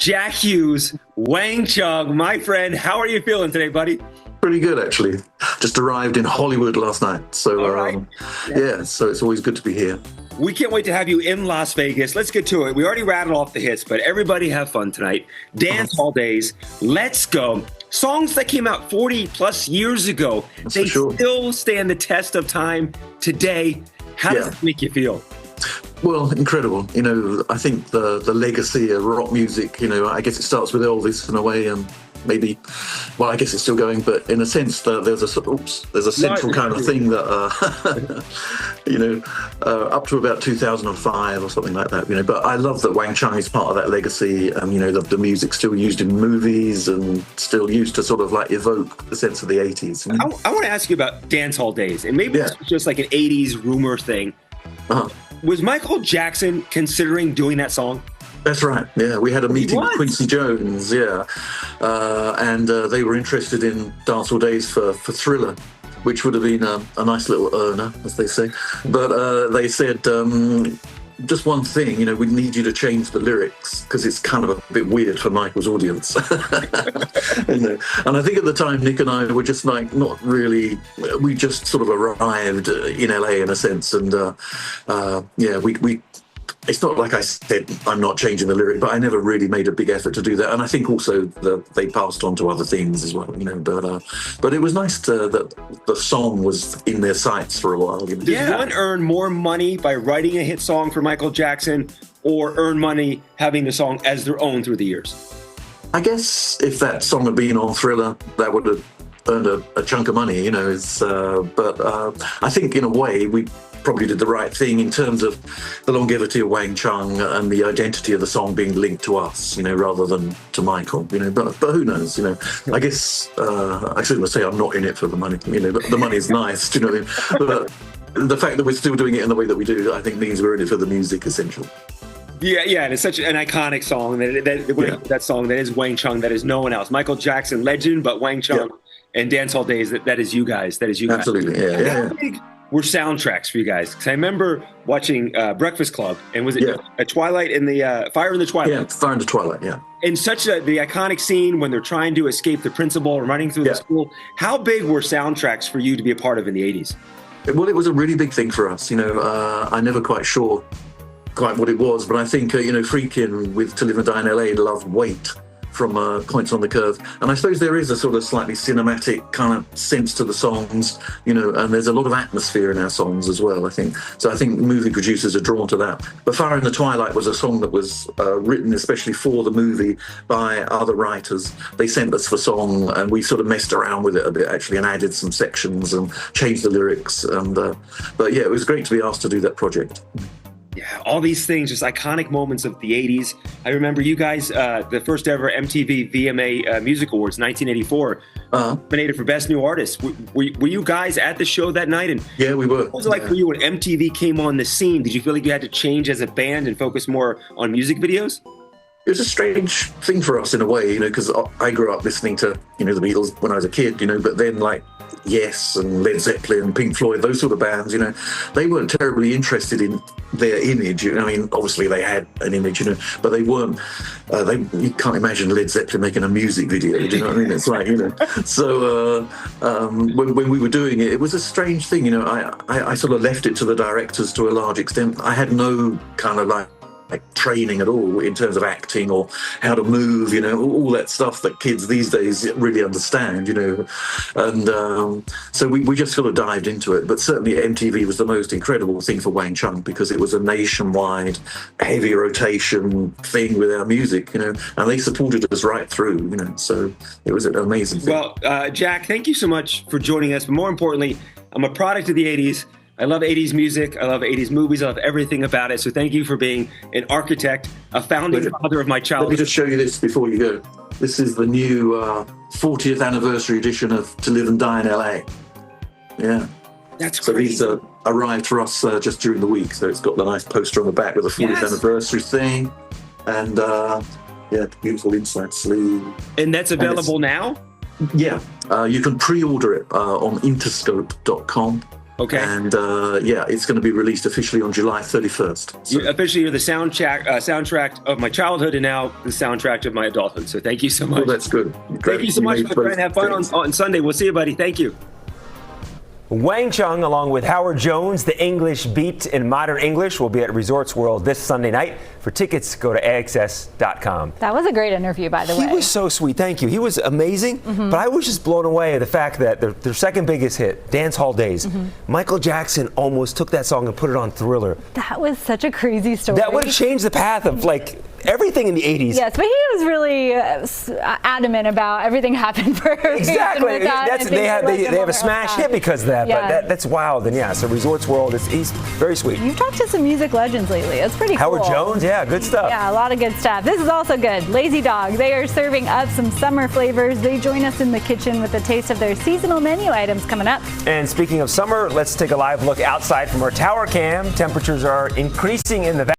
Jack Hues, Wang Chung, my friend. How are you feeling today, buddy? Pretty good, actually. Just arrived in Hollywood last night. So, so it's always good to be here. We can't wait to have you in Las Vegas. Let's get to it. We already rattled off the hits, but everybody have fun tonight. Dance Hall Days. Let's go. Songs that came out 40 plus years ago. They still stand the test of time today. How does it make you feel? Well, incredible. You know, I think the legacy of rock music, you know, I guess it starts with Elvis in a way, and maybe, well, I guess it's still going, but in a sense, there's a central kind of thing that, you know, up to about 2005 or something like that, you know. But I love that Wang Chung is part of that legacy, and, you know, the music's still used in movies and still used to sort of like evoke the sense of the 80s. I want to ask you about Dance Hall Days, and maybe it's just like an 80s rumor thing. Was Michael Jackson considering doing that song? That's right. Yeah, we had a meeting with Quincy Jones. And they were interested in Dance Hall Days for Thriller, which would have been a nice little earner, as they say. But they said, just one thing, you know, we need you to change the lyrics because it's kind of a bit weird for Michael's audience. You know? And I think at the time, Nick and I were just like, not really, we just sort of arrived in LA in a sense. And we it's not like I said, I'm not changing the lyric, but I never really made a big effort to do that. And I think also they passed on to other things as well, you know. But it was nice that the song was in their sights for a while. You know? Does one earn more money by writing a hit song for Michael Jackson, or earn money having the song as their own through the years? I guess if that song had been on Thriller, that would have earned a chunk of money, you know. But I think in a way we probably did the right thing in terms of the longevity of Wang Chung and the identity of the song being linked to us, you know, rather than to Michael, you know. But who knows, you know. I guess I shouldn't say I'm not in it for the money, you know, but the money is nice, do you know what I mean? But the fact that we're still doing it in the way that we do, I think means we're in it for the music, essentially. Yeah, and it's such an iconic song. That song, that is Wang Chung, that is no one else. Michael Jackson, legend, but Wang Chung and Dance Hall Days, that is you guys. That is you guys. Absolutely, How big were soundtracks for you guys? Because I remember watching Breakfast Club, and was it a Twilight in the Fire in the Twilight? Yeah, Fire in the Twilight, yeah. And such the iconic scene when they're trying to escape the principal and running through the school. How big were soundtracks for you to be a part of in the 80s? Well, it was a really big thing for us, you know. I'm never quite sure quite what it was, but I think, you know, Freakin' with To Live and Die in LA loved Wait from Points on the Curve. And I suppose there is a sort of slightly cinematic kind of sense to the songs, you know, and there's a lot of atmosphere in our songs as well, I think. So I think movie producers are drawn to that. But Fire in the Twilight was a song that was written especially for the movie by other writers. They sent us the song and we sort of messed around with it a bit, actually, and added some sections and changed the lyrics. And but yeah, it was great to be asked to do that project. Yeah, all these things, just iconic moments of the 80s. I remember you guys, the first ever MTV VMA Music Awards, 1984, nominated for Best New Artist. Were you guys at the show that night? And yeah, we were. What was it like for you when MTV came on the scene? Did you feel like you had to change as a band and focus more on music videos? It was a strange thing for us in a way, you know, because I grew up listening to, you know, the Beatles when I was a kid, you know, but then like Yes and Led Zeppelin, Pink Floyd, those sort of bands, you know, they weren't terribly interested in their image. You know, I mean, obviously they had an image, you know, but they weren't, you can't imagine Led Zeppelin making a music video, do you know what I mean? It's like, you know, so when we were doing it, it was a strange thing, you know. I sort of left it to the directors to a large extent. I had no kind of like training at all in terms of acting or how to move, you know, all that stuff that kids these days really understand, you know. And so we just sort of dived into it. But certainly MTV was the most incredible thing for Wang Chung because it was a nationwide heavy rotation thing with our music, you know, and they supported us right through, you know. So it was an amazing thing. Well, Jack, thank you so much for joining us. But more importantly, I'm a product of the 80s. I love 80s music. I love 80s movies. I love everything about it. So thank you for being an architect, a founding father of my childhood. Let me just show you this before you go. This is the new 40th anniversary edition of To Live and Die in LA. Yeah. That's crazy. So these arrived for us just during the week. So it's got the nice poster on the back with the 40th anniversary thing. And beautiful inside sleeve. And that's available now? Yeah. You can pre-order it on interscope.com. Okay. And it's going to be released officially on July 31st. So. Officially, you're the soundtrack of my childhood and now the soundtrack of my adulthood. So thank you so much. Well, that's good. Thank you so much, my friend. Have fun on Sunday. We'll see you, buddy. Thank you. Wang Chung, along with Howard Jones, the English Beat in Modern English, will be at Resorts World this Sunday night. For tickets, go to AXS.com. That was a great interview, by the way. He was so sweet. Thank you. He was amazing. But I was just blown away at the fact that their second biggest hit, Dance Hall Days, Michael Jackson almost took that song and put it on Thriller. That was such a crazy story. That would have changed the path of everything in the 80s. Yes, but he was really adamant about everything happened for a Exactly. They have a smash hit because of that. Yeah. But that's wild. And so Resorts World, he's very sweet. You've talked to some music legends lately. It's pretty cool. Howard Jones, yeah, good stuff. Yeah, a lot of good stuff. This is also good. Lazy Dog. They are serving up some summer flavors. They join us in the kitchen with a taste of their seasonal menu items coming up. And speaking of summer, let's take a live look outside from our tower cam. Temperatures are increasing in the valley.